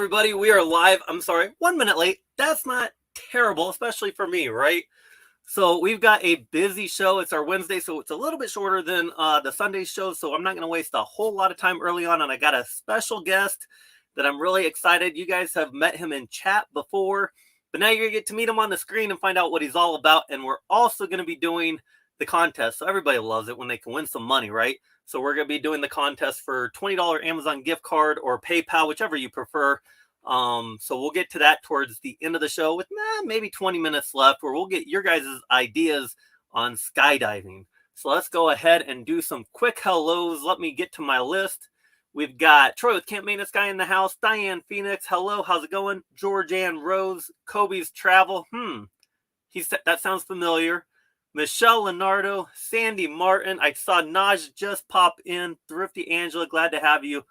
everybody. We are live. I'm sorry, 1 minute late. That's not terrible, especially for me, right? So we've got a busy show. It's our Wednesday, so it's a little bit shorter than the Sunday show. So I'm not going to waste a whole lot of time early on. And I got a special guest that I'm really excited. You guys have met him in chat before, but now you're going to get to meet him on the screen and find out what he's all about. And we're also going to be doing the contest. So everybody loves it when they can win some money, right? So we're going to be doing the contest for $20 Amazon gift card or PayPal, whichever you prefer. So we'll get to that towards the end of the show with maybe 20 minutes left, where we'll get your guys' ideas on skydiving. So let's go ahead and do some quick hellos. Let me get to my list. We've got Troy with Camp Maintenance Guy in the house. Diane Phoenix, hello, how's it going? Georgianne Rose, Kobe's Travel. That sounds familiar. Michelle Leonardo, Sandy Martin. I saw Naj just pop in. Thrifty Angela, glad to have you.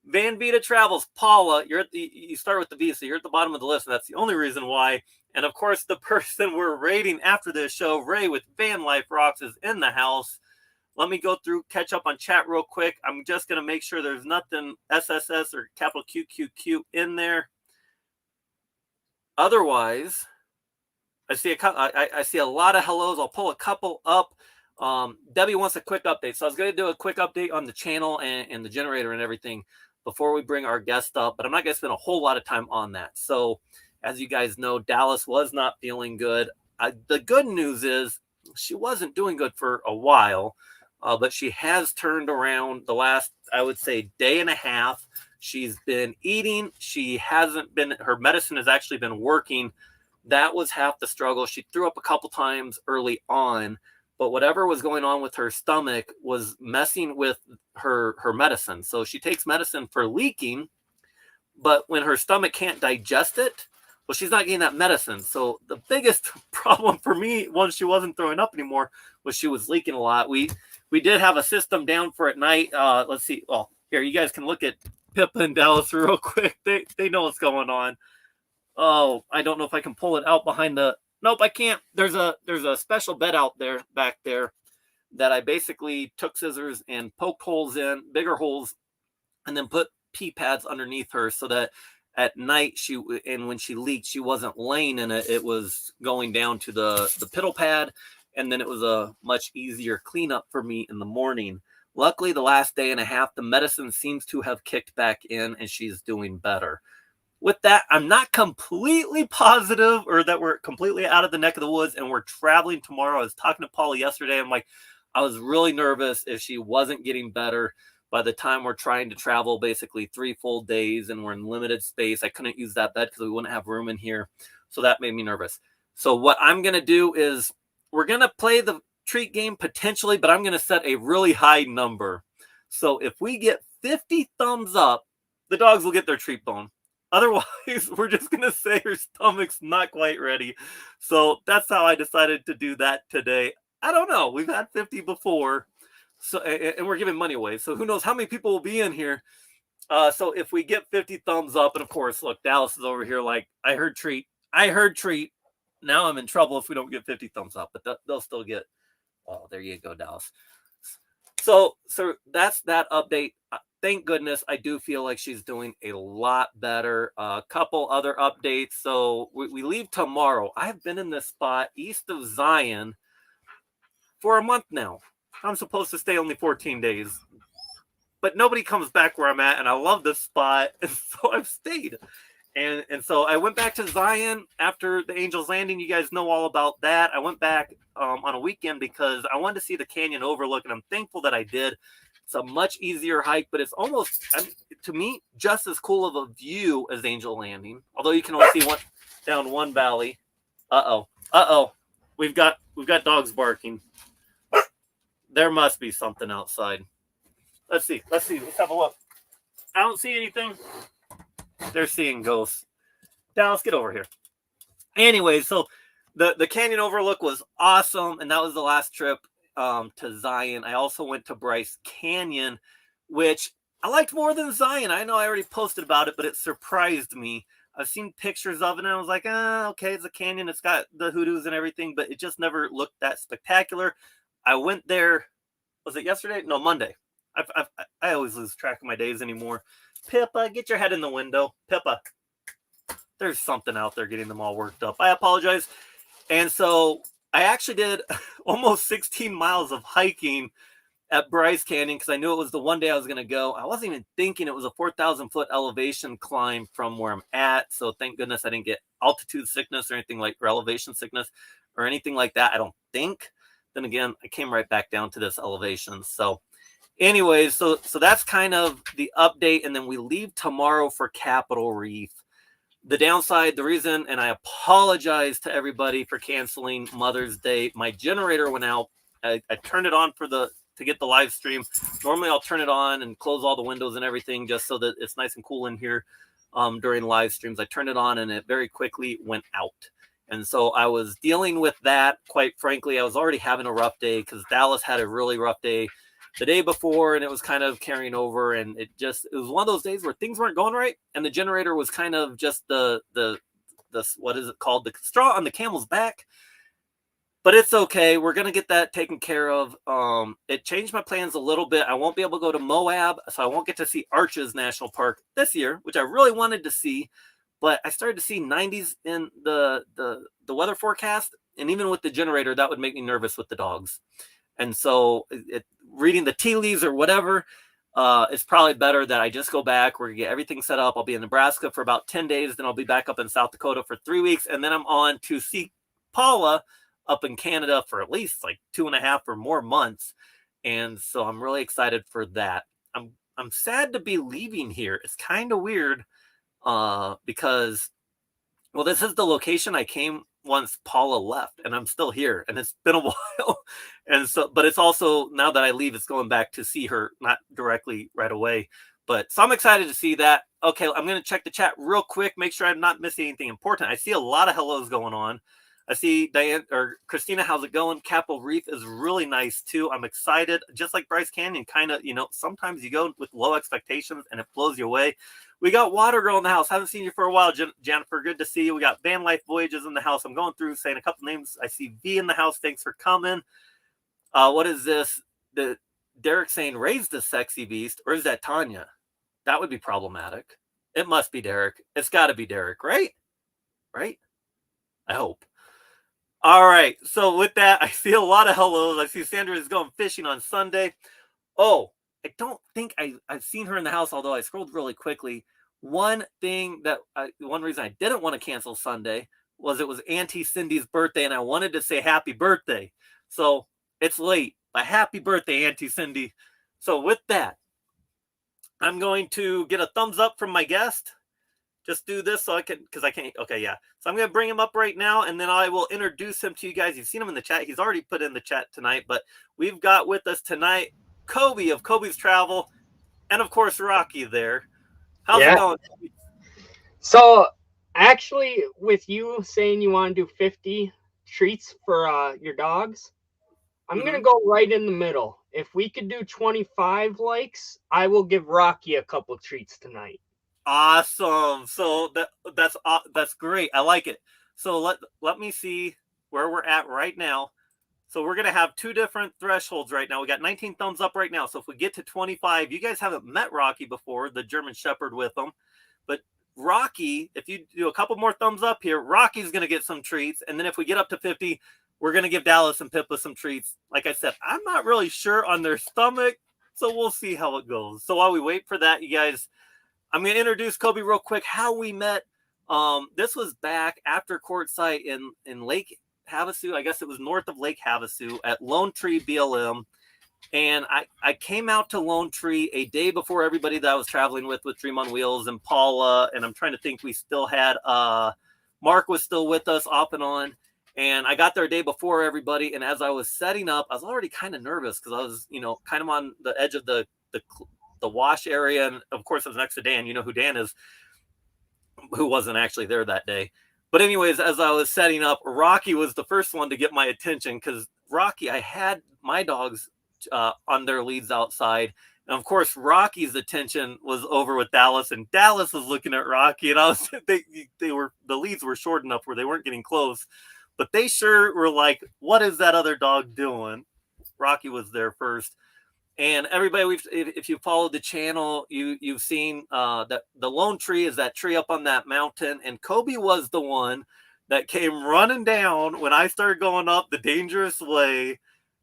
Van Vita Travels, Paula. You start with the V, so you're at the bottom of the list, and that's the only reason why. And of course, the person we're rating after this show, Ray with Van Life Rocks, is in the house. Let me go through, catch up on chat real quick. I'm just going to make sure there's nothing SSS or capital QQQ in there. Otherwise, I see a lot of hellos. I'll pull a couple up. Debbie wants a quick update. So I was going to do a quick update on the channel and the generator and everything before we bring our guest up, but I'm not going to spend a whole lot of time on that. So as you guys know, Dallas was not feeling good. The good news is she wasn't doing good for a while, but she has turned around the last, I would say, day and a half. She's been eating. Her medicine has actually been working. That was half the struggle. She threw up a couple times early on, but whatever was going on with her stomach was messing with her medicine. So she takes medicine for leaking, but when her stomach can't digest it, well, she's not getting that medicine. So the biggest problem for me, once she wasn't throwing up anymore, was she was leaking a lot. We did have a system down for at night. Let's see. Well, here, you guys can look at Pippa and Dallas real quick. They know what's going on. Oh, I don't know if I can pull it out behind the... Nope, I can't. There's a special bed out there, back there, that I basically took scissors and poked holes in, bigger holes, and then put pee pads underneath her so that at night when she leaked, she wasn't laying in it. It was going down to the piddle pad, and then it was a much easier cleanup for me in the morning. Luckily, the last day and a half, the medicine seems to have kicked back in, and she's doing better. With that, I'm not completely positive or that we're completely out of the neck of the woods and we're traveling tomorrow. I was talking to Paula yesterday. I was really nervous if she wasn't getting better by the time we're trying to travel basically 3 full days and we're in limited space. I couldn't use that bed because we wouldn't have room in here. So that made me nervous. So what I'm going to do is we're going to play the treat game potentially, but I'm going to set a really high number. So if we get 50 thumbs up, the dogs will get their treat bone. Otherwise, we're just going to say her stomach's not quite ready. So that's how I decided to do that today. I don't know. We've had 50 before, so and we're giving money away. So who knows how many people will be in here. So if we get 50 thumbs up, and of course, look, Dallas is over here like, I heard treat. Now I'm in trouble if we don't get 50 thumbs up, but they'll still get. Oh, there you go, Dallas. So that's that update. Thank goodness, I do feel like she's doing a lot better. A couple other updates. So we leave tomorrow. I've been in this spot east of Zion for a month now. I'm supposed to stay only 14 days. But nobody comes back where I'm at, and I love this spot. And so I've stayed. And so I went back to Zion after the Angels Landing. You guys know all about that. I went back on a weekend because I wanted to see the canyon overlook, and I'm thankful that I did. It's a much easier hike, but it's almost, to me, just as cool of a view as Angel Landing. Although you can only see down one valley. Uh-oh. We've got dogs barking. There must be something outside. Let's see. Let's have a look. I don't see anything. They're seeing ghosts. Dallas, get over here. Anyway, so the canyon overlook was awesome, and that was the last trip to Zion. I also went to Bryce Canyon, which I liked more than Zion. I know I already posted about it, but it surprised me. I've seen pictures of it, and I was like, okay, it's a canyon. It's got the hoodoos and everything, but it just never looked that spectacular. I went there, was it yesterday? No, Monday. I always lose track of my days anymore. Pippa, get your head in the window. Pippa, there's something out there getting them all worked up. I apologize. And so I actually did almost 16 miles of hiking at Bryce Canyon because I knew it was the one day I was going to go. I wasn't even thinking it was a 4,000 foot elevation climb from where I'm at. So thank goodness I didn't get altitude sickness or anything like, or elevation sickness or anything like that. I don't think. Then again, I came right back down to this elevation. So anyways, so that's kind of the update. And then we leave tomorrow for Capitol Reef. The downside, the reason, and I apologize to everybody for canceling Mother's Day. My generator went out. I turned it on to get the live stream. Normally I'll turn it on and close all the windows and everything just so that it's nice and cool in here during live streams. I turned it on and it very quickly went out. And so I was dealing with that. Quite frankly, I was already having a rough day because Dallas had a really rough day the day before, and it was kind of carrying over. And it was one of those days where things weren't going right. And the generator was kind of just the what is it called? The straw on the camel's back. But it's okay. We're going to get that taken care of. It changed my plans a little bit. I won't be able to go to Moab, so I won't get to see Arches National Park this year, which I really wanted to see. But I started to see 90s in the weather forecast. And even with the generator, that would make me nervous with the dogs. And so reading the tea leaves or whatever, it's probably better that I just go back. We're going to get everything set up. I'll be in Nebraska for about 10 days. Then I'll be back up in South Dakota for 3 weeks. And then I'm on to see Paula up in Canada for at least like 2.5 or more months. And so I'm really excited for that. I'm sad to be leaving here. It's kind of weird because, well, this is the location I came once Paula left, and I'm still here, and it's been a while. And so, but it's also, now that I leave, it's going back to see her, not directly right away. But so I'm excited to see that. Okay, I'm going to check the chat real quick, make sure I'm not missing anything important. I see a lot of hellos going on. I see Diane or Christina, how's it going? Capitol Reef is really nice too. I'm excited. Just like Bryce Canyon, kind of, sometimes you go with low expectations and it blows you away. We got Water Girl in the house. Haven't seen you for a while, Jennifer. Good to see you. We got Van Life Voyages in the house. I'm going through saying a couple names. I see V in the house. Thanks for coming. What is this? Derek saying, raise the sexy beast. Or is that Tanya? That would be problematic. It must be Derek. It's got to be Derek, right? Right? I hope. All right. So with that, I see a lot of hellos. I see Sandra is going fishing on Sunday. Oh, I don't think I've seen her in the house, although I scrolled really quickly. One reason I didn't want to cancel Sunday was it was Auntie Cindy's birthday, and I wanted to say happy birthday. So it's late, but happy birthday, Auntie Cindy. So with that, I'm going to get a thumbs up from my guest. Just do this so I can, because I can't. Okay, yeah. So I'm going to bring him up right now, and then I will introduce him to you guys. You've seen him in the chat. He's already put in the chat tonight, but we've got with us tonight Kobe of Kobe's Travel, and of course Rocky there. How's it going? So actually, with you saying you want to do 50 treats for your dogs, I'm going to go right in the middle. If we could do 25 likes, I will give Rocky a couple treats tonight. Awesome. So that's great. I like it. So let me see where we're at right now. So we're going to have two different thresholds right now. We got 19 thumbs up right now. So if we get to 25, you guys haven't met Rocky before, the German Shepherd with them. But Rocky, if you do a couple more thumbs up here, Rocky's going to get some treats. And then if we get up to 50, we're going to give Dallas and Pippa some treats. Like I said, I'm not really sure on their stomach, so we'll see how it goes. So while we wait for that, you guys, I'm going to introduce Kobe real quick, how we met. This was back after courtside in Lake Havasu. I guess it was north of Lake Havasu at Lone Tree BLM. And I came out to Lone Tree a day before everybody that I was traveling with Dream on Wheels and Paula. And I'm trying to think, we still had Mark was still with us off and on. And I got there a day before everybody. And as I was setting up, I was already kind of nervous because I was, kind of on the edge of the wash area. And of course, I was next to Dan. You know who Dan is, who wasn't actually there that day. But anyways, as I was setting up, Rocky was the first one to get my attention because Rocky, I had my dogs on their leads outside. And of course, Rocky's attention was over with Dallas, and Dallas was looking at Rocky, and the leads were short enough where they weren't getting close, but they sure were like, what is that other dog doing? Rocky was there first. And everybody, if you followed the channel, you've seen that the lone tree is that tree up on that mountain, and Kobe was the one that came running down when I started going up the dangerous way,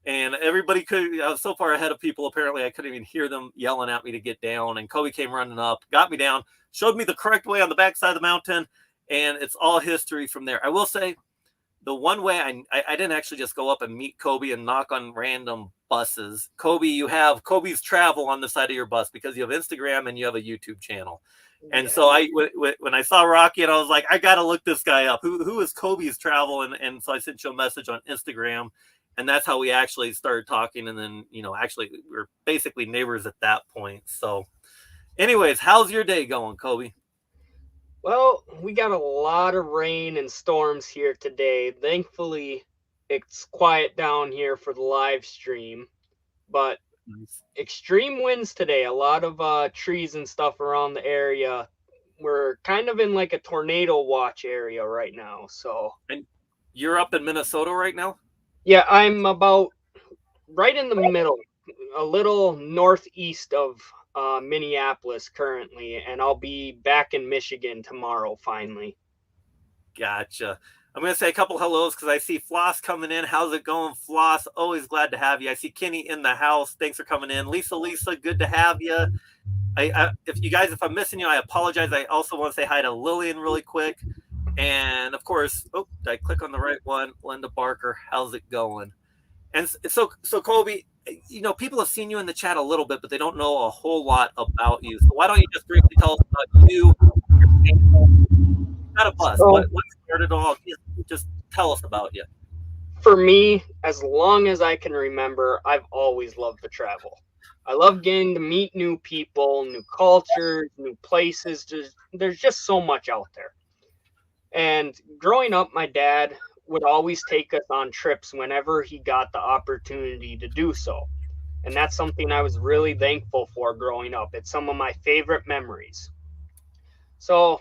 and everybody could. I was so far ahead of people. Apparently, I couldn't even hear them yelling at me to get down. And Kobe came running up, got me down, showed me the correct way on the backside of the mountain, and it's all history from there. I will say, the one way I didn't actually just go up and meet Kobe and knock on random buses. Kobe, you have Kobe's Travel on the side of your bus because you have Instagram and you have a YouTube channel. And so when I saw Rocky, and I was like, I got to look this guy up. Who is Kobe's Travel? And so I sent you a message on Instagram, and that's how we actually started talking. And then, actually we're basically neighbors at that point. So anyways, how's your day going, Kobe? Well, we got a lot of rain and storms here today. Thankfully, it's quiet down here for the live stream, but Nice. extreme winds today. A lot of trees and stuff around the area. We're kind of in like a tornado watch area right now. So, And you're up in Minnesota right now? yeah, I'm about right in the middle, a little northeast of Minneapolis currently, and I'll be back in Michigan tomorrow finally. Gotcha. I'm going to say a couple hellos because I see Floss coming in. How's it going, Floss? Always glad to have you. I see Kenny in the house. Thanks for coming in. Lisa, good to have you. If I'm missing you, I apologize. I also want to say hi to Lillian really quick. And of course, did I click on the right one? Linda Barker, how's it going? And so Kobe, people have seen you in the chat a little bit, but they don't know a whole lot about you. So why don't you just briefly tell us about you, your channel, not a bus. So, what started all? Just tell us about you. for me, as long as I can remember, I've always loved to travel. I love getting to meet new people, new cultures, new places. There's just so much out there. And growing up, my dad would always take us on trips whenever he got the opportunity to do so. And that's something I was really thankful for growing up. It's some of my favorite memories. So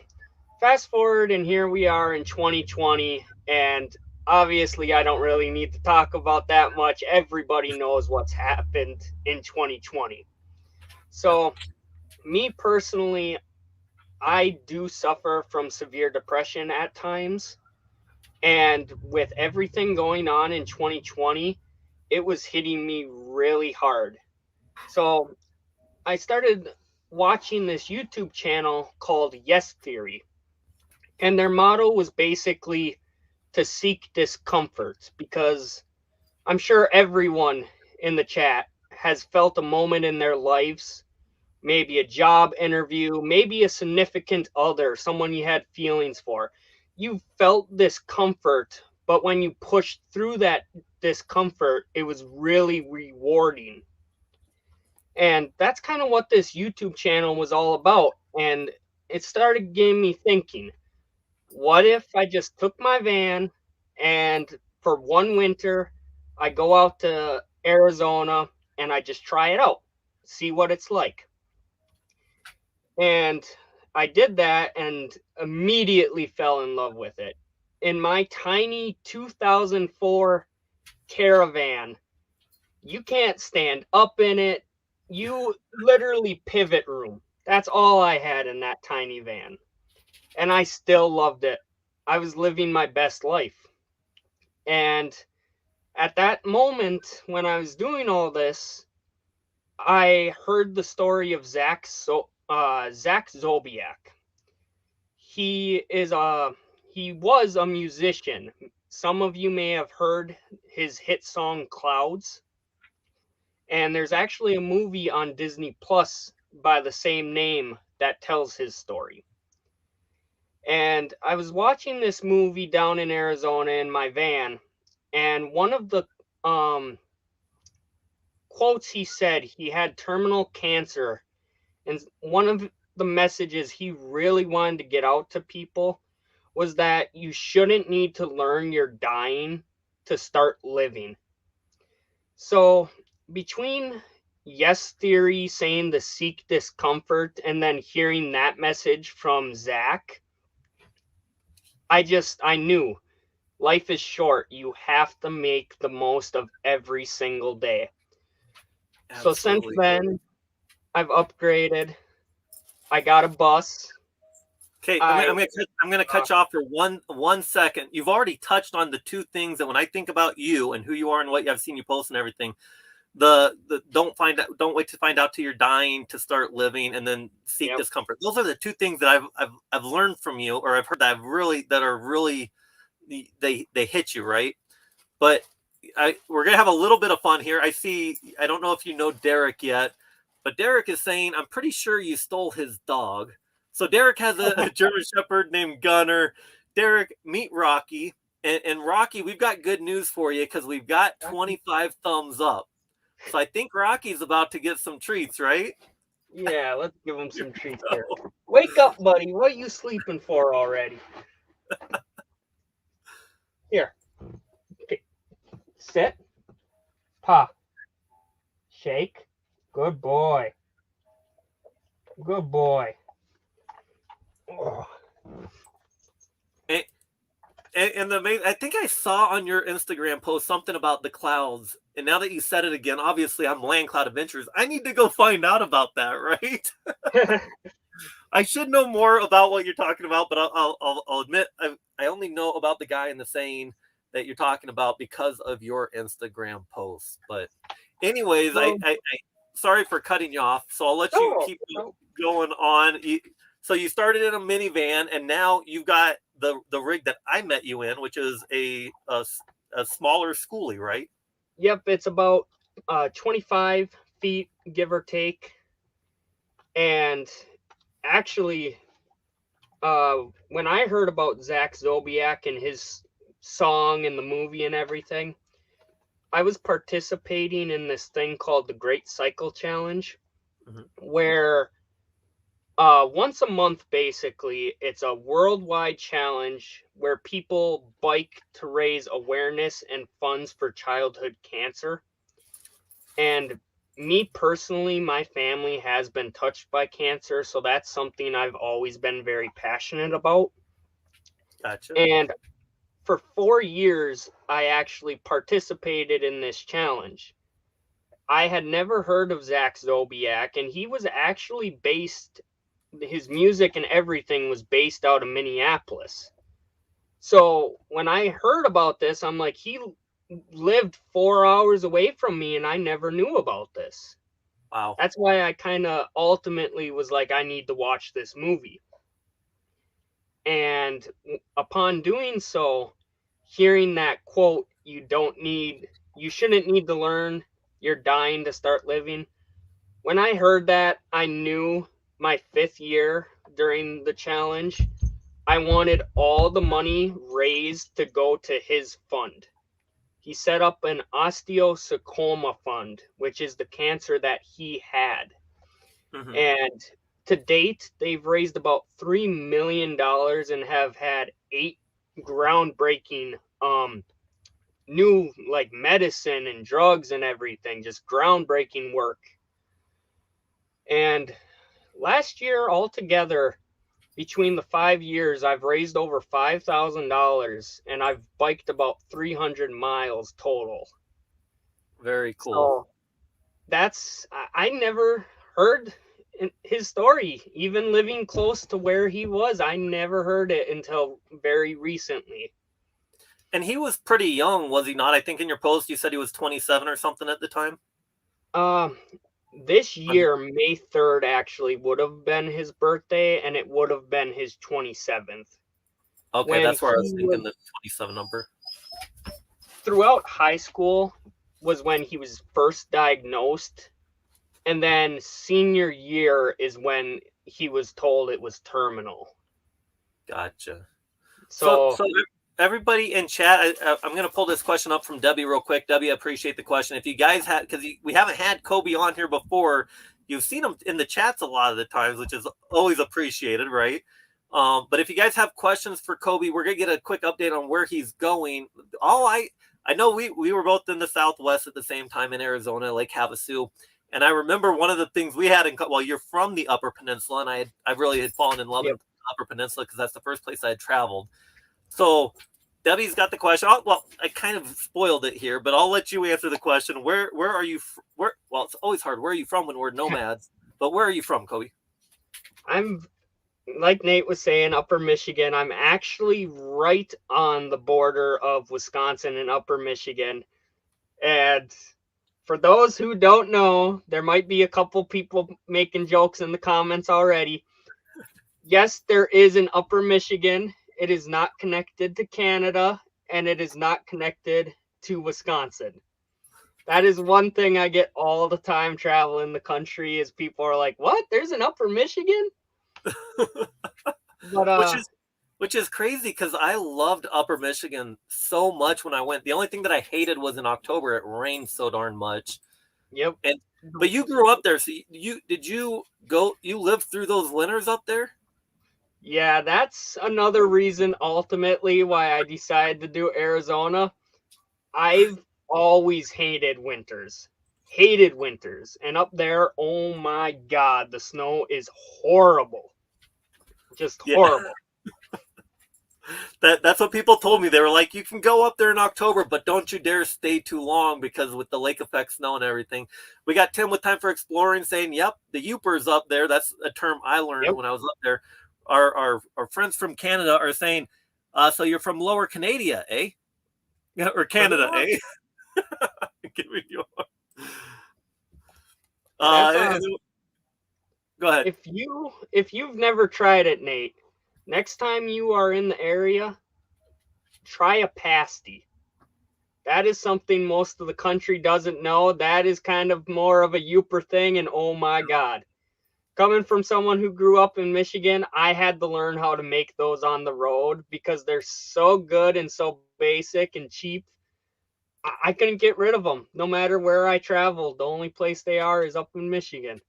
fast forward, and here we are in 2020, and obviously I don't really need to talk about that much. Everybody knows what's happened in 2020. So me personally, I do suffer from severe depression at times, and with everything going on in 2020, it was hitting me really hard. So I started watching this YouTube channel called Yes Theory, and their motto was basically to seek discomfort, because I'm sure everyone in the chat has felt a moment in their lives, maybe a job interview, maybe a significant other, someone you had feelings for. You felt discomfort, but when you pushed through that discomfort, it was really rewarding. And that's kind of what this YouTube channel was all about. And it started getting me thinking, what if I just took my van and for one winter, I go out to Arizona and I just try it out, see what it's like. And I did that and immediately fell in love with it. In my tiny 2004 Caravan, you can't stand up in it. You literally pivot room. That's all I had in that tiny van. And I still loved it. I was living my best life. And at that moment when I was doing all this, I heard the story of Zack Zobiak. He was a musician. Some of you may have heard his hit song Clouds. And there's actually a movie on Disney Plus by the same name that tells his story. And I was watching this movie down in Arizona in my van, and one of the quotes he said, he had terminal cancer, and one of the messages he really wanted to get out to people was that you shouldn't need to learn you're dying to start living. So between Yes Theory saying to seek discomfort and then hearing that message from Zack, I knew life is short. You have to make the most of every single day. So since Absolutely. then, I've upgraded. I got a bus. Okay, I I'm gonna cut you off for 1 second. You've already touched on the two things that when I think about you and who you are and what I've seen you post and everything, the don't wait to find out till you're dying to start living, and then seek Yep. discomfort. Those are the two things that I've learned from you, or I've heard that are really they hit you right. But we're gonna have a little bit of fun here. I don't know if you know Derek yet, but Derek is saying I'm pretty sure you stole his dog. So Derek has a German Shepherd named Gunner. Derek, meet Rocky. And Rocky, we've got good news for you because we've got 25 thumbs up. So I think Rocky's about to get some treats, right? Yeah, let's give him some treats here. Wake up, buddy. What are you sleeping for already? Here. Okay. Sit. Paw. Shake. Good boy. Good boy. Oh. And I think I saw on your Instagram post something about the clouds. And now that you said it again, obviously I'm Land Cloud Adventures. I need to go find out about that, right? I should know more about what you're talking about, but I'll admit I only know about the guy in the saying that you're talking about because of your Instagram posts. But anyways, Well, I sorry for cutting you off. So I'll let you keep going on. So you started in a minivan, and now you've got the rig that I met you in, which is a smaller schoolie, right? Yep, it's about 25 feet, give or take. And actually, when I heard about Zack Zobiak and his song and the movie and everything, I was participating in this thing called the Great Cycle Challenge, where once a month, basically, it's a worldwide challenge where people bike to raise awareness and funds for childhood cancer. And me personally, my family has been touched by cancer, so that's something I've always been very passionate about. Gotcha. And for 4 years, I actually participated in this challenge. I had never heard of Zack Zobiak, and he was actually based, his music and everything was based out of Minneapolis. So when I heard about this, I'm like, he lived 4 hours away from me, and I never knew about this. Wow. That's why I kind of ultimately was like, I need to watch this movie. And upon doing so, hearing that quote, you shouldn't need to learn, you're dying to start living. When I heard that, I knew my 5th year during the challenge, I wanted all the money raised to go to his fund. He set up an osteosarcoma fund, which is the cancer that he had. Mm-hmm. And to date, they've raised about $3 million and have had 8 groundbreaking new like medicine and drugs and everything, just groundbreaking work. And last year altogether, between the 5 years, I've raised over $5,000 and I've biked about 300 miles total. Very cool. So I never heard his story, even living close to where he was. I never heard it until very recently. And he was pretty young, was he not? I think in your post you said he was 27 or something at the time. This year, May 3rd, actually would have been his birthday, and it would have been his 27th. Okay, that's where I was thinking the 27 number. Throughout high school was when he was first diagnosed, and then senior year is when he was told it was terminal. Gotcha. So everybody in chat, I'm going to pull this question up from Debbie real quick. Debbie, I appreciate the question. If you guys had, because we haven't had Kobe on here before, you've seen him in the chats a lot of the times, which is always appreciated, right? But if you guys have questions for Kobe, we're going to get a quick update on where he's going. I know we were both in the Southwest at the same time in Arizona, Lake Havasu. And I remember one of the things we had you're from the Upper Peninsula, and I really had fallen in love with the Upper Peninsula because that's the first place I had traveled. So Debbie's got the question. Well, I kind of spoiled it here, but I'll let you answer the question. Where are you? Well, it's always hard. Where are you from when we're nomads? But where are you from, Kobe? I'm like Nate was saying, Upper Michigan. I'm actually right on the border of Wisconsin and Upper Michigan. And for those who don't know, there might be a couple people making jokes in the comments already. Yes, there is an Upper Michigan. It is not connected to Canada, and it is not connected to Wisconsin. That is one thing I get all the time traveling the country is people are like, "What? There's an Upper Michigan?" But which is crazy because I loved Upper Michigan so much when I went. The only thing that I hated was in October it rained so darn much. yep. But you grew up there, so you lived through those winters up there? Yeah, that's another reason ultimately why I decided to do Arizona. I've always hated winters. Hated winters. And up there, oh my God, the snow is horrible. Just horrible. That's what people told me. They were like, you can go up there in October, but don't you dare stay too long because with the lake effect snow and everything. We got Tim with Time for Exploring saying, yep, the Yoopers up there. That's a term I learned when I was up there. Our friends from Canada are saying, so you're from Lower Canada, eh? Yeah, or Canada, eh? Give me your... Go ahead. If you've never tried it, Nate, next time you are in the area, try a pasty. That is something most of the country doesn't know. That is kind of more of a Yooper thing, and oh my God. Coming from someone who grew up in Michigan, I had to learn how to make those on the road because they're so good and so basic and cheap. I couldn't get rid of them. No matter where I traveled, the only place they are is up in Michigan.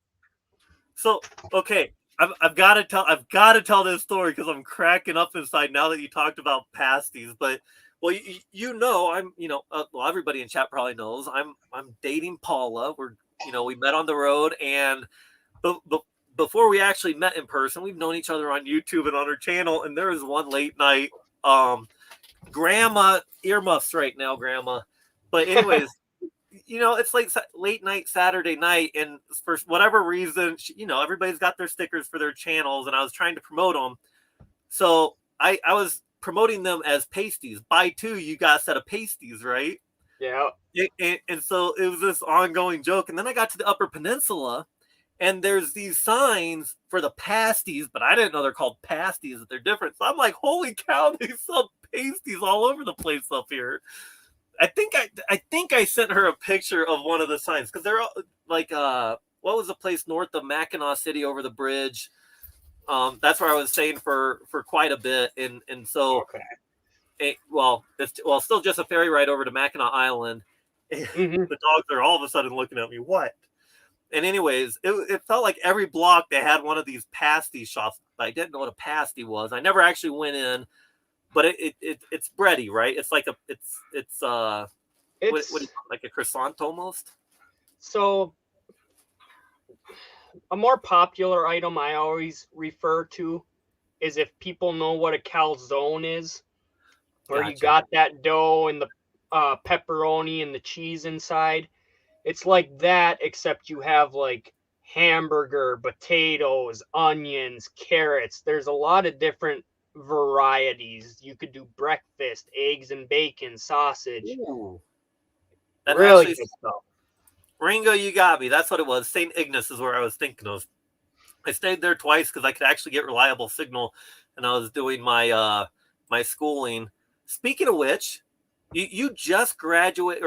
So, okay, I've got to tell this story because I'm cracking up inside now that you talked about pasties. But well, I'm well, everybody in chat probably knows I'm dating Paula. We met on the road, and but before we actually met in person, we've known each other on YouTube and on her channel. And there was one late night, Grandma earmuffs right now, Grandma. But anyways. It's like late night Saturday night, and for whatever reason, everybody's got their stickers for their channels, and I was trying to promote them. So I was promoting them as pasties. Buy two, you got a set of pasties, right? Yeah. And so it was this ongoing joke. And then I got to the Upper Peninsula, and there's these signs for the pasties, but I didn't know they're called pasties, that they're different. So I'm like, holy cow, they sell pasties all over the place up here. I think I sent her a picture of one of the signs because they're like what was the place north of Mackinac City over the bridge? That's where I was staying for quite a bit, and so okay. It's still just a ferry ride over to Mackinac Island. Mm-hmm. The dogs are all of a sudden looking at me. What? And anyways, it felt like every block they had one of these pasty shops. I didn't know what a pasty was. I never actually went in. But it's bready, right? It's like it's like a croissant almost. So a more popular item I always refer to is if people know what a calzone is, where you got that dough and the pepperoni and the cheese inside. It's like that, except you have like hamburger, potatoes, onions, carrots. There's a lot of different varieties. You could do breakfast, eggs and bacon, sausage. Ooh. Really good stuff. Ringo, you got me. That's what it was. St. Ignace is where I was thinking of. I stayed there twice because I could actually get reliable signal, and I was doing my my schooling. Speaking of which, you just graduated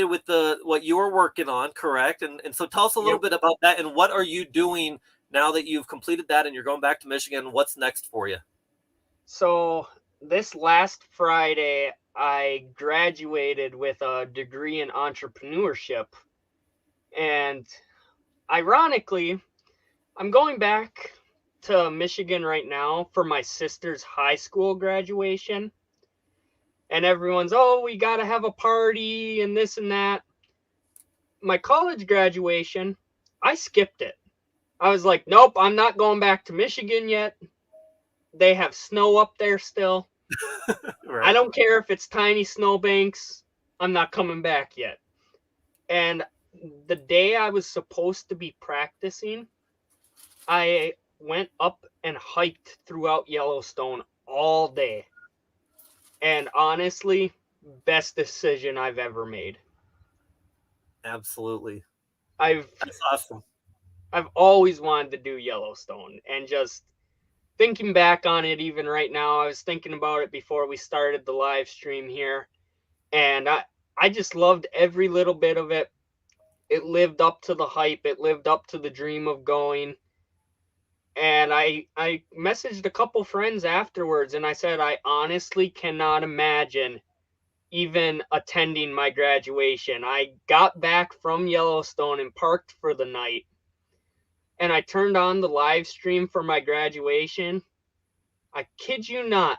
with what you were working on, correct? And so tell us a little bit about that, and what are you doing now that you've completed that and you're going back to Michigan? What's next for you? So this last Friday, I graduated with a degree in entrepreneurship. And ironically, I'm going back to Michigan right now for my sister's high school graduation. And everyone's, oh, we got to have a party and this and that. My college graduation, I skipped it. I was like, nope, I'm not going back to Michigan yet. They have snow up there still. I don't care if it's tiny snowbanks. I'm not coming back yet. And the day I was supposed to be practicing, I went up and hiked throughout Yellowstone all day. And honestly, best decision I've ever made. Absolutely. I've That's awesome. I've always wanted to do Yellowstone, and just thinking back on it even right now, I was thinking about it before we started the live stream here, and I just loved every little bit of it. It lived up to the hype, it lived up to the dream of going. And I messaged a couple friends afterwards and I said I honestly cannot imagine even attending my graduation. I got back from Yellowstone and parked for the night, and I turned on the live stream for my graduation. I kid you not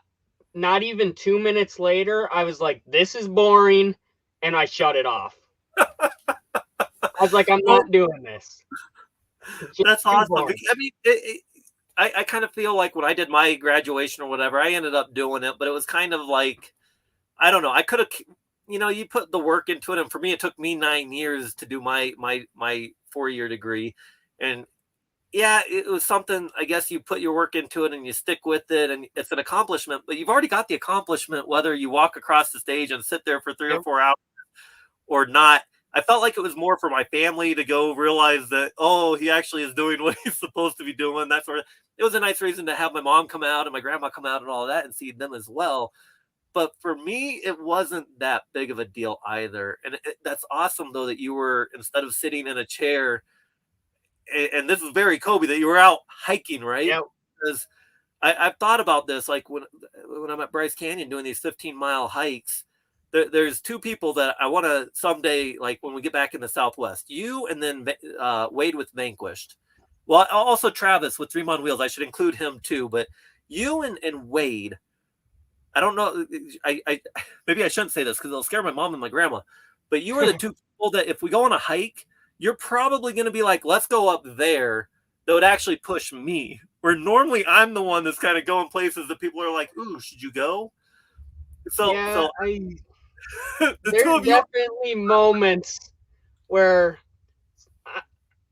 even 2 minutes later, I was like, this is boring, and I shut it off. I was like, I'm not doing this. That's awesome. I mean, I kind of feel like when I did my graduation or whatever, I ended up doing it, but it was kind of like, I don't know. I could have, you put the work into it, and for me, it took me 9 years to do my 4-year degree, and yeah, it was something. I guess you put your work into it and you stick with it, and it's an accomplishment. But you've already got the accomplishment, whether you walk across the stage and sit there for 3 or 4 hours or not. I felt like it was more for my family to go realize that, oh, he actually is doing what he's supposed to be doing. That sort of. It was a nice reason to have my mom come out and my grandma come out and all of that and see them as well. But for me, it wasn't that big of a deal either. And that's awesome, though, that you were, instead of sitting in a chair, and this is very Kobe, that you were out hiking, right? Yeah. Because I've thought about this, like when I'm at Bryce Canyon doing these 15-mile hikes, there's two people that I want to someday, like when we get back in the Southwest, you and then Wade with Vanquished. Well, also Travis with Dream on Wheels. I should include him too, but you and Wade, I don't know. I maybe I shouldn't say this because it'll scare my mom and my grandma. But you are the two people that if we go on a hike, you're probably going to be like, let's go up there. That would actually push me. Where normally I'm the one that's kind of going places that people are like, ooh, should you go? So there's definitely moments where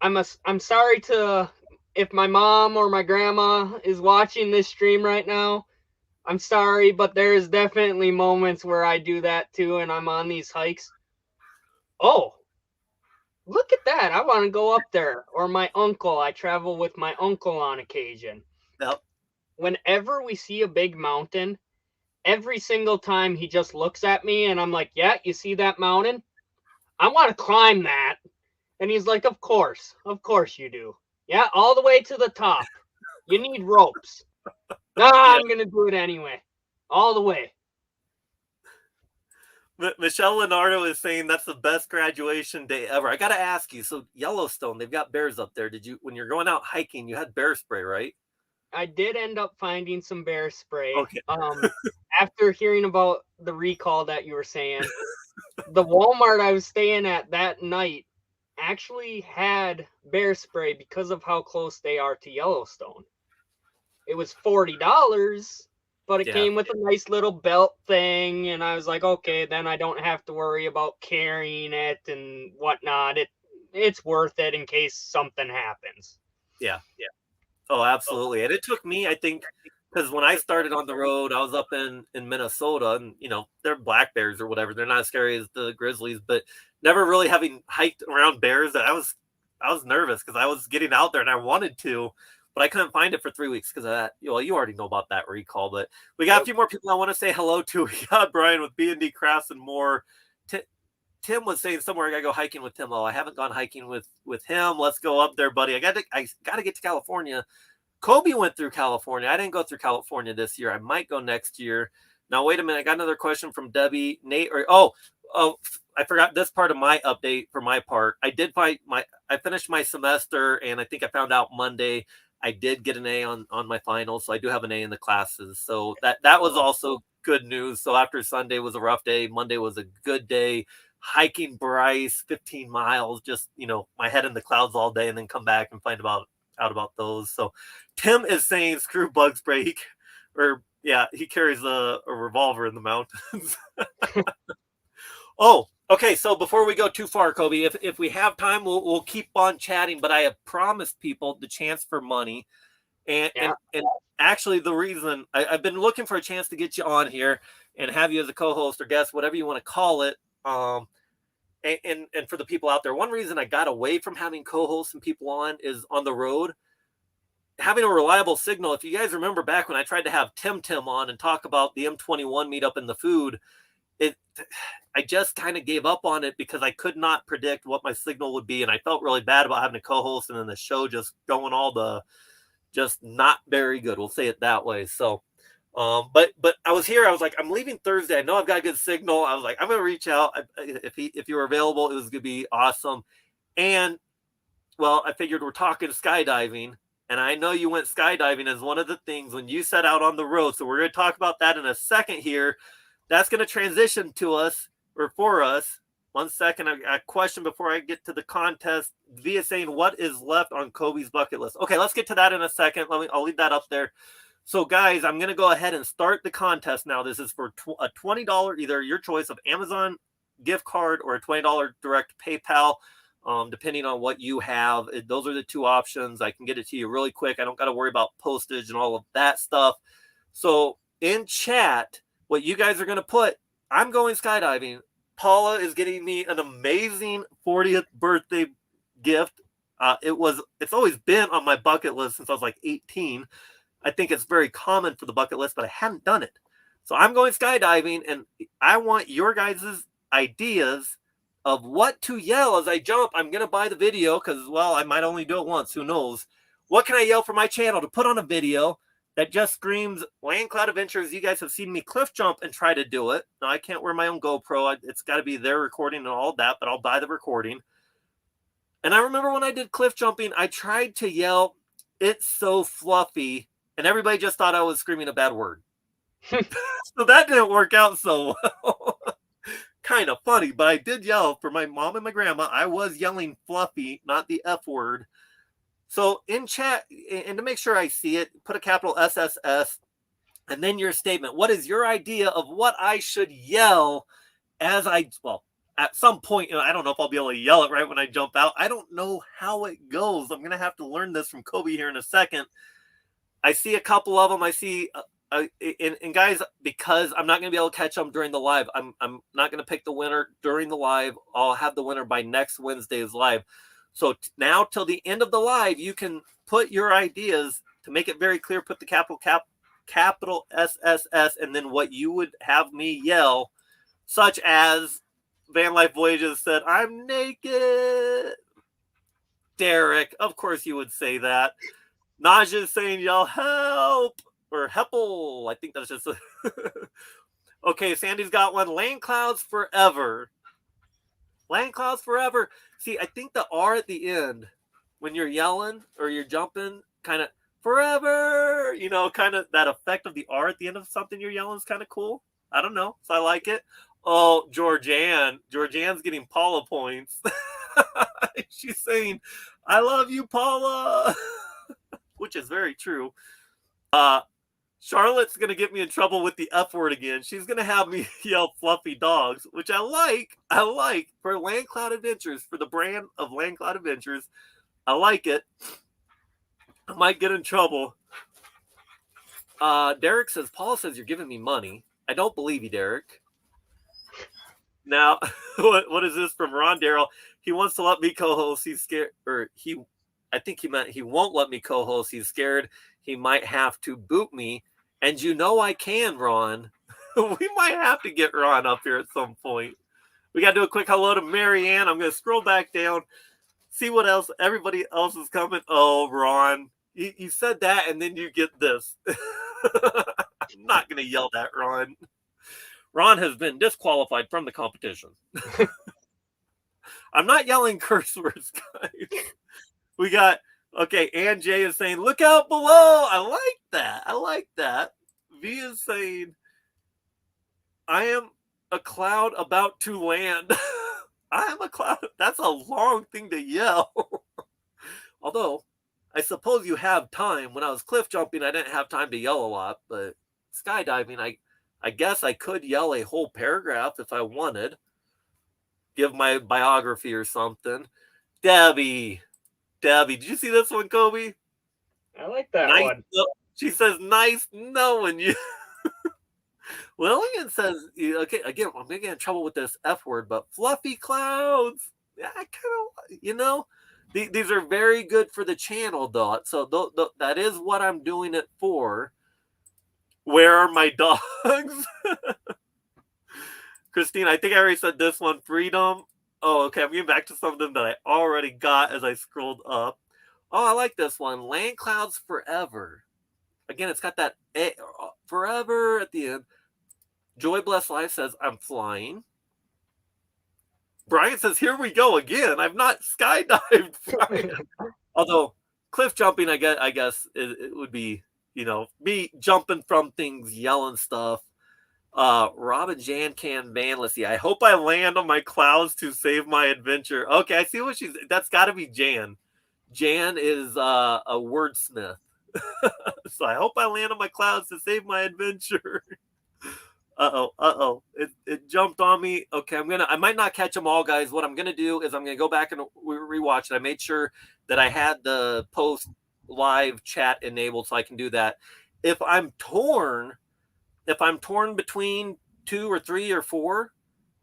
I'm sorry to if my mom or my grandma is watching this stream right now. I'm sorry, but there's definitely moments where I do that too, and I'm on these hikes. Oh, look at that. I want to go up there. Or my uncle. I travel with my uncle on occasion. Yep. Whenever we see a big mountain, every single time he just looks at me and I'm like, yeah, you see that mountain? I want to climb that. And he's like, of course you do. Yeah, all the way to the top. You need ropes. No, I'm going to do it anyway. All the way. Michelle Leonardo is saying that's the best graduation day ever. I got to ask you, so Yellowstone, they've got bears up there. When you're going out hiking, you had bear spray, right? I did end up finding some bear spray. Okay. After hearing about the recall that you were saying, the Walmart I was staying at that night actually had bear spray because of how close they are to Yellowstone. It was $40, but it came with a nice little belt thing, and I was like, okay, then I don't have to worry about carrying it and whatnot. It's worth it in case something happens. Yeah. Oh, absolutely. And it took me, I think, because when I started on the road, I was up in Minnesota, and they're black bears or whatever. They're not as scary as the grizzlies, but never really having hiked around bears, that I was nervous because I was getting out there and I wanted to, but I couldn't find it for 3 weeks because of that. Well, you already know about that recall, but we got a few more people I want to say hello to. We got Brian with B&D Crafts and more. Tim was saying somewhere I gotta go hiking with Tim. Oh, I haven't gone hiking with him. Let's go up there, buddy. I gotta get to California. Kobe went through California. I didn't go through California this year. I might go next year. Now, wait a minute. I got another question from Debbie. Nate, I forgot this part of my update for my part. I finished my semester, and I think I found out Monday I did get an A on my finals. So I do have an A in the classes. So that was also good news. So after Sunday was a rough day, Monday was a good day. Hiking Bryce, 15 miles, just, my head in the clouds all day, and then come back and find out about those. So Tim is saying screw bug spray, or Yeah, he carries a revolver in the mountains. Oh, okay. So before we go too far, Kobe, if we have time, we'll keep on chatting. But I have promised people the chance for money, and Yeah. and actually the reason I've been looking for a chance to get you on here and have you as a co-host or guest, whatever you want to call it. And for the people out there, one reason I got away from having co-hosts and people on is on the road. Having a reliable signal. If you guys remember back when I tried to have Tim on and talk about the M21 meetup and the food, it I just kind of gave up on it because I could not predict what my signal would be, and I felt really bad about having a co-host and then the show just going all the just not very good. We'll say it that way. So, but I was here. I was like, I'm leaving Thursday. I know I've got a good signal. I was like, I'm gonna reach out if you were available. It was gonna be awesome. And well, I figured we're talking skydiving, and I know you went skydiving as one of the things when you set out on the road. So we're going to talk about that in a second here. That's going to transition to us or for us. 1 second, a question before I get to the contest. Via saying, what is left on Kobe's bucket list? Okay, let's get to that in a second. I'll leave that up there. So, guys, I'm going to go ahead and start the contest now. This is for a $20, either your choice of Amazon gift card or a $20 direct PayPal. Depending on what you have. Those are the two options. I can get it to you really quick. I don't got to worry about postage and all of that stuff. So in chat, what you guys are going to put, I'm going skydiving. Paula is getting me an amazing 40th birthday gift. It's always been on my bucket list since I was like 18. I think it's very common for the bucket list, but I hadn't done it. So I'm going skydiving, and I want your guys' ideas of what to yell as I jump. I'm going to buy the video because, well, I might only do it once. Who knows? What can I yell for my channel to put on a video that just screams Land Cloud Adventures? You guys have seen me cliff jump and try to do it. Now, I can't wear my own GoPro. It's got to be their recording and all that, but I'll buy the recording. And I remember when I did cliff jumping, I tried to yell, "It's so fluffy," and everybody just thought I was screaming a bad word. So that didn't work out so well. Kind of funny, but I did yell for my mom and my grandma. I was yelling fluffy, not the F word. So in chat, and to make sure I see it, put a capital SSS, and then your statement. What is your idea of what I should yell as at some point, I don't know if I'll be able to yell it right when I jump out. I don't know how it goes. I'm going to have to learn this from Kobe here in a second. I see a couple of them. I see and guys, because I'm not going to be able to catch them during the live, I'm not going to pick the winner during the live. I'll have the winner by next Wednesday's live. So now till the end of the live, you can put your ideas to make it very clear. Put the capital SSS, and then what you would have me yell, such as Van Life Voyages said, "I'm naked." Derek, of course you would say that. Naja's saying, "Yell help." Or Heppel, I think that's just okay. Sandy's got one. Land Clouds Forever. Land Clouds Forever. See, I think the R at the end, when you're yelling or you're jumping, kind of forever, kind of that effect of the R at the end of something you're yelling is kind of cool. I don't know, so I like it. Oh, Georgianne's getting Paula points. She's saying, "I love you, Paula," which is very true. Charlotte's going to get me in trouble with the F word again. She's going to have me yell fluffy dogs, which I like. I like for Land Cloud Adventures, for the brand of Land Cloud Adventures. I like it. I might get in trouble. Derek says, Paul says you're giving me money. I don't believe you, Derek. Now, what is this from Ron Darrell? He wants to let me co-host. He's scared, I think he meant he won't let me co-host. He's scared he might have to boot me. And I can, Ron. We might have to get Ron up here at some point. We got to do a quick hello to Marianne. I'm going to scroll back down, see what else everybody else is coming. Oh, Ron, you said that, and then you get this. I'm not going to yell that, Ron. Ron has been disqualified from the competition. I'm not yelling curse words, guys. We got... Okay, Ann J is saying, "Look out below." I like that. V is saying, "I am a cloud about to land." I am a cloud. That's a long thing to yell. Although, I suppose you have time. When I was cliff jumping, I didn't have time to yell a lot, but skydiving, I guess I could yell a whole paragraph if I wanted, give my biography or something. Debbie, did you see this one, Kobe? I like that Nice. one. She says, "Nice knowing you." Lillian says, "Okay, again, I'm gonna get in trouble with this F word, but fluffy clouds." Yeah, I kind of, these are very good for the channel, though. So that is what I'm doing it for. Where are my dogs? Christine, I think I already said this one. Freedom. Oh, okay. I'm getting back to something that I already got as I scrolled up. Oh, I like this one. Land clouds forever. Again, it's got that forever at the end. Joy Bless Life says, I'm flying. Brian says, here we go again. I've not skydived, Brian. Although cliff jumping, I guess it would be, me jumping from things, yelling stuff. Robin Jan can ban. Let's see. I hope I land on my clouds to save my adventure. Okay, I see what that's got to be Jan. Jan is a wordsmith. So I hope I land on my clouds to save my adventure. It jumped on me. Okay, I might not catch them all, guys. What I'm gonna do is I'm gonna go back and rewatch it. I made sure that I had the post live chat enabled so I can do that. If I'm torn between 2 or 3 or 4,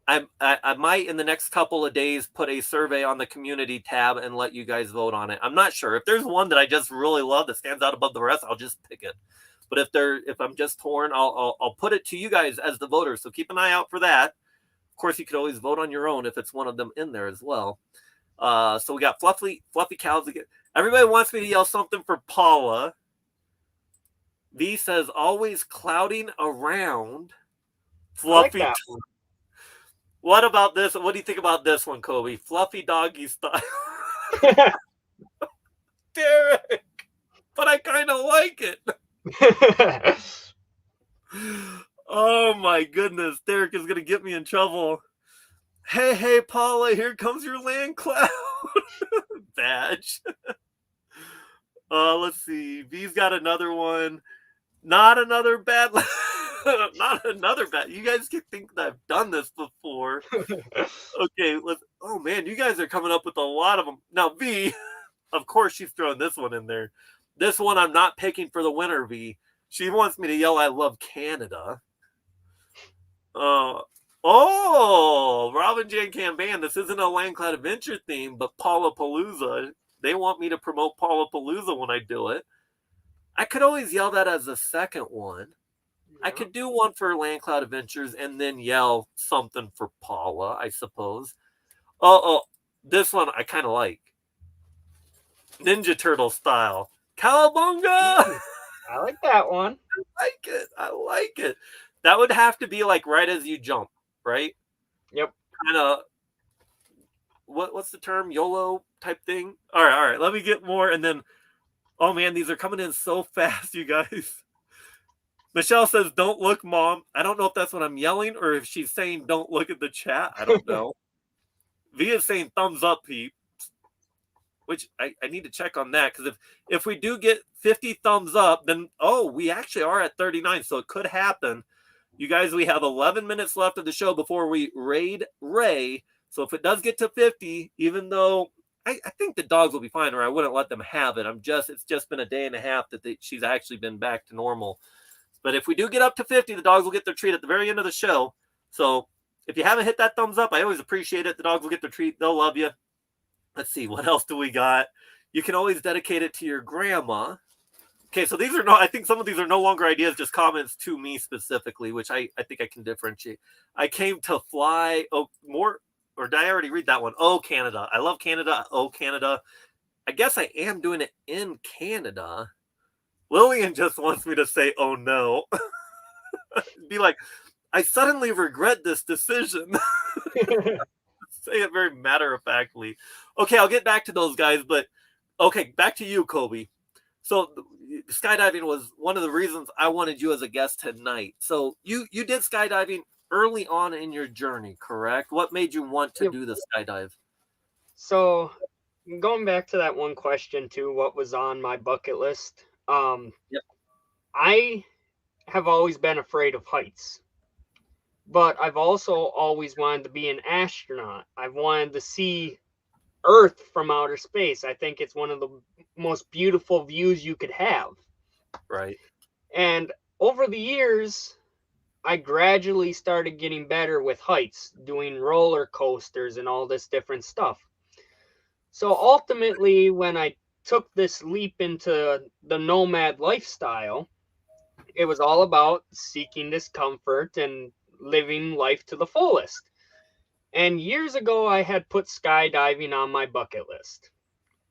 I might in the next couple of days put a survey on the community tab and let you guys vote on it. I'm not sure. If there's one that I just really love that stands out above the rest, I'll just pick it. But if I'm just torn, I'll put it to you guys as the voters. So keep an eye out for that. Of course, you could always vote on your own if it's one of them in there as well. So we got fluffy cows again. Everybody wants me to yell something for Paula. V says always clouding around. Fluffy. Like what about this? What do you think about this one, Kobe? Fluffy doggy style. Derek, but I kind of like it. Oh my goodness, Derek is gonna get me in trouble. Hey, Paula, here comes your land cloud badge. Let's see. V's got another one. Not another bad. Not another bad. You guys can think that I've done this before. Okay, oh man, you guys are coming up with a lot of them. Now, V, of course, she's throwing this one in there. This one I'm not picking for the winner, V. She wants me to yell, I love Canada. Robin Jan Camban. This isn't a Land Cloud Adventure theme, but Paulapalooza. They want me to promote Paulapalooza when I do it. I could always yell that as a second one. Yeah. I could do one for Land Cloud Adventures and then yell something for Paula, I suppose. This one I kind of like. Ninja Turtle style. Cowabunga! I like that one. I like it. That would have to be like right as you jump, right? Yep. Kind of, what's the term? YOLO type thing? All right. Let me get more. And then, oh man, these are coming in so fast, you guys. Michelle says, don't look, Mom. I don't know if that's what I'm yelling or if she's saying don't look at the chat. I don't know. V is saying thumbs up, Pete. Which I need to check on that, because if we do get 50 thumbs up, then, we actually are at 39, so it could happen. You guys, we have 11 minutes left of the show before we raid Ray. So if it does get to 50, even though I think the dogs will be fine, or I wouldn't let them have it. It's just been a day and a half that she's actually been back to normal. But if we do get up to 50, the dogs will get their treat at the very end of the show. So if you haven't hit that thumbs up, I always appreciate it. The dogs will get their treat. They'll love you. Let's see, what else do we got? You can always dedicate it to your grandma. Okay, so I think some of these are no longer ideas, just comments to me specifically, which I think I can differentiate. I came to fly, or did I already read that one? Oh, Canada. I love Canada. Oh, Canada. I guess I am doing it in Canada. Lillian just wants me to say, oh no. Be like, I suddenly regret this decision. Say it very matter-of-factly. Okay, I'll get back to those guys, but okay, back to you, Kobe. So skydiving was one of the reasons I wanted you as a guest tonight. So you did skydiving early on in your journey, correct? What made you want to do the skydive? So going back to that one question too, what was on my bucket list? I have always been afraid of heights. But I've also always wanted to be an astronaut. I've wanted to see Earth from outer space. I think it's one of the most beautiful views you could have. Right. And over the years, I gradually started getting better with heights, doing roller coasters and all this different stuff. So ultimately, when I took this leap into the nomad lifestyle, it was all about seeking discomfort and living life to the fullest. And years ago, I had put skydiving on my bucket list.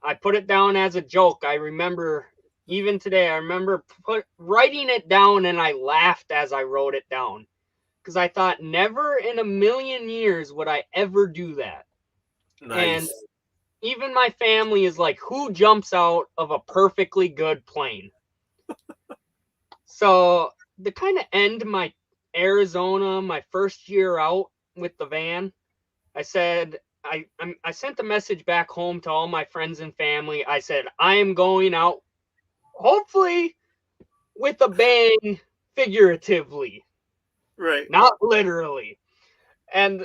I put it down as a joke. I remember, even today, I remember writing it down, and I laughed as I wrote it down. Because I thought, never in a million years would I ever do that. Nice. And even my family is like, who jumps out of a perfectly good plane? So to kind of end my Arizona, my first year out with the van, I said, I sent a message back home to all my friends and family. I said, I am going out, hopefully with a bang, figuratively, Right. not literally. And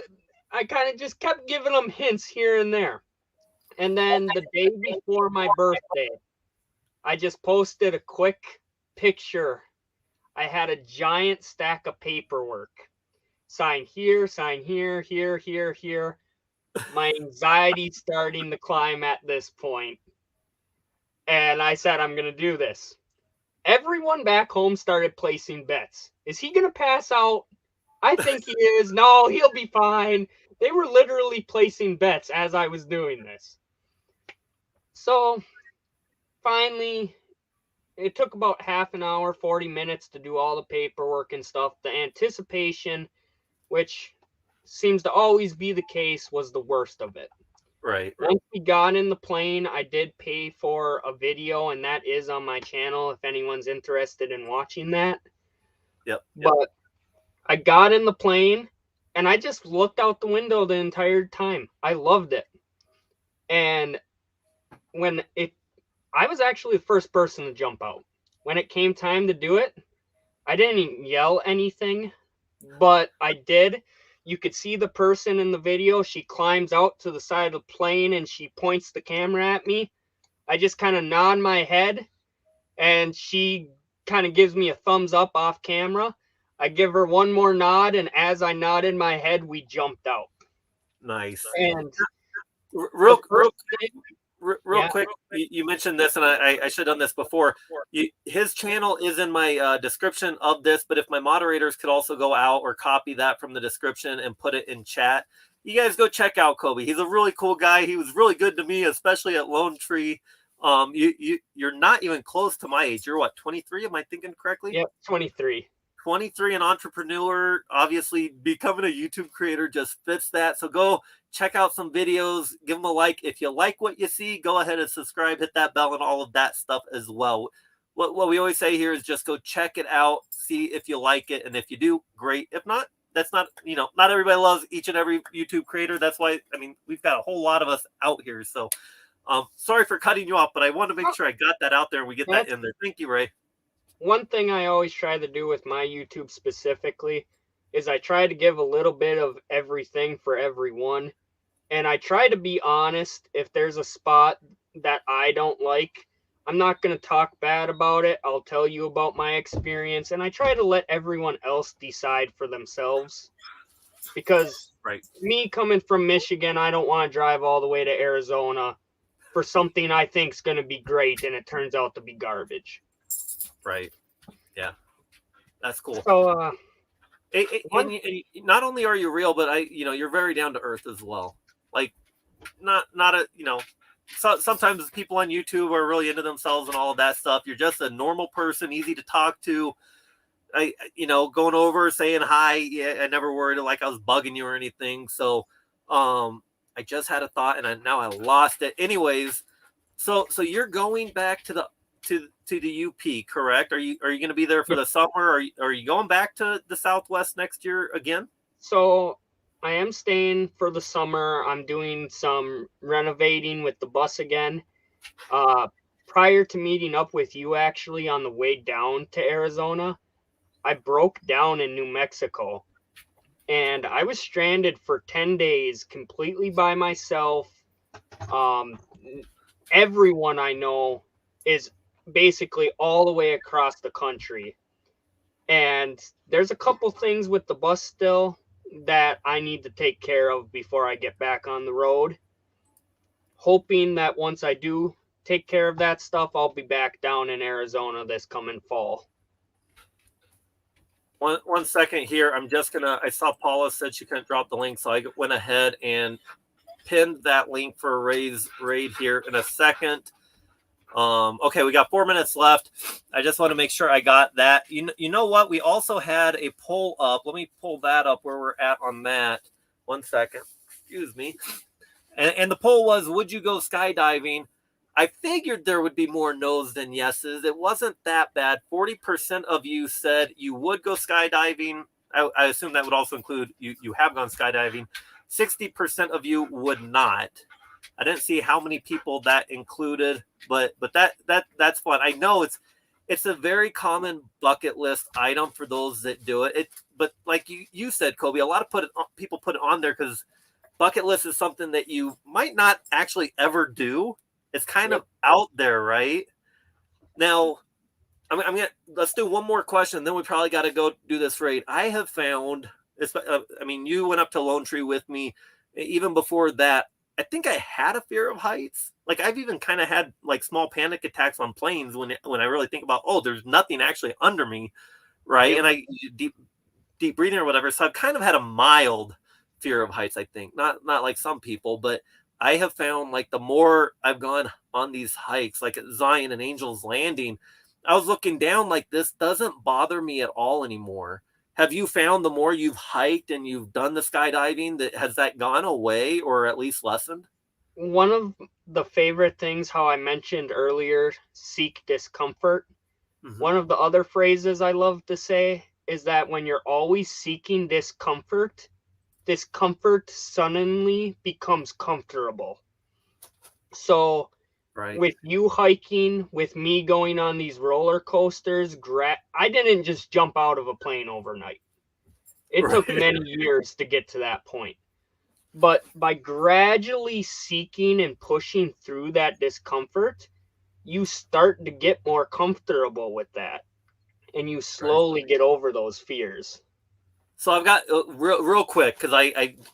I kind of just kept giving them hints here and there. And then the day before my birthday, I just posted a quick picture. I had a giant stack of paperwork. Sign here, here, here. My anxiety's starting to climb at this point. And I said, I'm going to do this. Everyone back home started placing bets. Is he going to pass out? I think he is. No, he'll be fine. They were literally placing bets as I was doing this. So finally, it took about half an hour, 40 minutes to do all the paperwork and stuff. The anticipation, which seems to always be the case, was the worst of it. Right. Once we got in the plane, I did pay for a video, and that is on my channel if anyone's interested in watching that. Yep. But I got in the plane, and I just looked out the window the entire time. I loved it. And I was actually the first person to jump out. When it came time to do it, I didn't yell anything, but I did. You could see the person in the video. She climbs out to the side of the plane and she points the camera at me. I just kind of nod my head and she kind of gives me a thumbs up off camera. I give her one more nod, and as I nodded my head, we jumped out. Nice. And real yeah. quick, you mentioned this, and I should have done this before. His channel is in my description of this, but if my moderators could also go out or copy that from the description and put it in chat, you guys go check out Kobe. He's a really cool guy. He was really good to me, especially at Lone Tree. You're not even close to my age. You're what, 23? Am I thinking correctly? Yep, 23. 23, an entrepreneur. Obviously, becoming a YouTube creator just fits that. So go check out some videos, give them a like. If you like what you see, go ahead and subscribe, hit that bell, and all of that stuff as well. What we always say here is just go check it out, see if you like it, and if you do, great. If not, that's not, not everybody loves each and every YouTube creator. That's why, we've got a whole lot of us out here. So sorry for cutting you off, but I want to make sure I got that out there and we get that in there. Thank you, Ray. One thing I always try to do with my YouTube specifically is I try to give a little bit of everything for everyone. And I try to be honest. If there's a spot that I don't like, I'm not going to talk bad about it. I'll tell you about my experience. And I try to let everyone else decide for themselves. Because me coming from Michigan, I don't want to drive all the way to Arizona for something I think is going to be great and it turns out to be garbage. Right. Yeah. That's cool. So, not only are you real, but you're very down to earth as well. Like, sometimes people on YouTube are really into themselves and all of that stuff. You're just a normal person, easy to talk to. Going over, saying hi. Yeah, I never worried like I was bugging you or anything. So, I just had a thought and now I lost it. Anyways, so you're going back to the UP, correct? Are you going to be there for the summer? Are you going back to the Southwest next year again? So I am staying for the summer. I'm doing some renovating with the bus again. Prior to meeting up with you, actually, on the way down to Arizona, I broke down in New Mexico, and I was stranded for 10 days completely by myself. Everyone I know is basically all the way across the country. And there's a couple things with the bus still that I need to take care of before I get back on the road. Hoping that once I do take care of that stuff, I'll be back down in Arizona this coming fall. One second here. I'm just gonna. I saw Paula said she couldn't drop the link, so I went ahead and pinned that link for Ray's raid here in a second. Okay, we got 4 minutes left. I just want to make sure I got that. You know what? We also had a poll up. Let me pull that up where we're at on that. 1 second. Excuse me. And the poll was, would you go skydiving? I figured there would be more no's than yeses. It wasn't that bad. 40% of you said you would go skydiving. I assume that would also include you have gone skydiving. 60% of you would not. I didn't see how many people that included, but that's fun. I know it's a very common bucket list item for those that do it. But like you said, Kobe, a lot of people put it on there because bucket list is something that you might not actually ever do. It's kind of out there, right? Now, I'm gonna let's do one more question, then we probably got to go do this raid. I have found, you went up to Lone Tree with me. Even before that, I think I had a fear of heights. Like I've even kind of had like small panic attacks on planes when I really think about, oh, there's nothing actually under me, right? Yep. And I deep breathing or whatever. So I've kind of had a mild fear of heights. I think not like some people, but I have found like the more I've gone on these hikes, like at Zion and Angel's Landing, I was looking down like this doesn't bother me at all anymore. Have you found the more you've hiked and you've done the skydiving, has that gone away or at least lessened? One of the favorite things, how I mentioned earlier, seek discomfort. Mm-hmm. One of the other phrases I love to say is that when you're always seeking discomfort suddenly becomes comfortable. So right. With you hiking, with me going on these roller coasters, I didn't just jump out of a plane overnight. It took many years to get to that point. But by gradually seeking and pushing through that discomfort, you start to get more comfortable with that. And you slowly get over those fears. So I've got real quick, because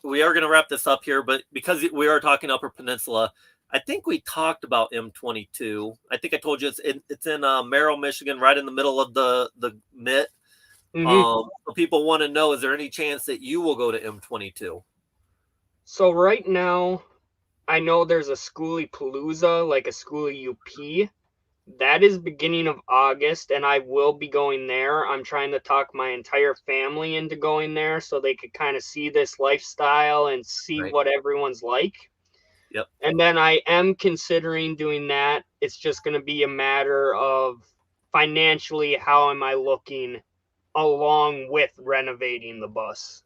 we are going to wrap this up here, but because we are talking Upper Peninsula, I think we talked about M22. I think I told you it's in Merrill, Michigan, right in the middle of the MIT. Mm-hmm. So people want to know, is there any chance that you will go to M22? So right now, I know there's a Schoolie Palooza, like a Schoolie UP. That is beginning of August, and I will be going there. I'm trying to talk my entire family into going there so they could kind of see this lifestyle and see what everyone's like. Yep. And then I am considering doing that. It's just going to be a matter of financially, how am I looking along with renovating the bus.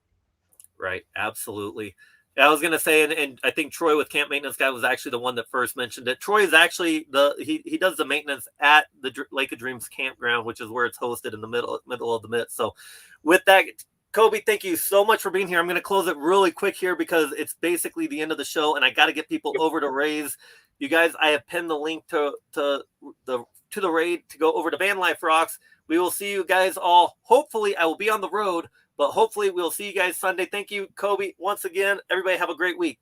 Right. Absolutely. I was going to say, and I think Troy with Camp Maintenance Guy was actually the one that first mentioned it. Troy is actually he does the maintenance at the Lake of Dreams campground, which is where it's hosted in the middle of the MIT. So with that, Kobe, thank you so much for being here. I'm going to close it really quick here because it's basically the end of the show and I got to get people over to Ray's. You guys, I have pinned the link to the raid to go over to Van Life Rocks. We will see you guys all. Hopefully I will be on the road, but hopefully we'll see you guys Sunday. Thank you, Kobe, once again. Everybody have a great week.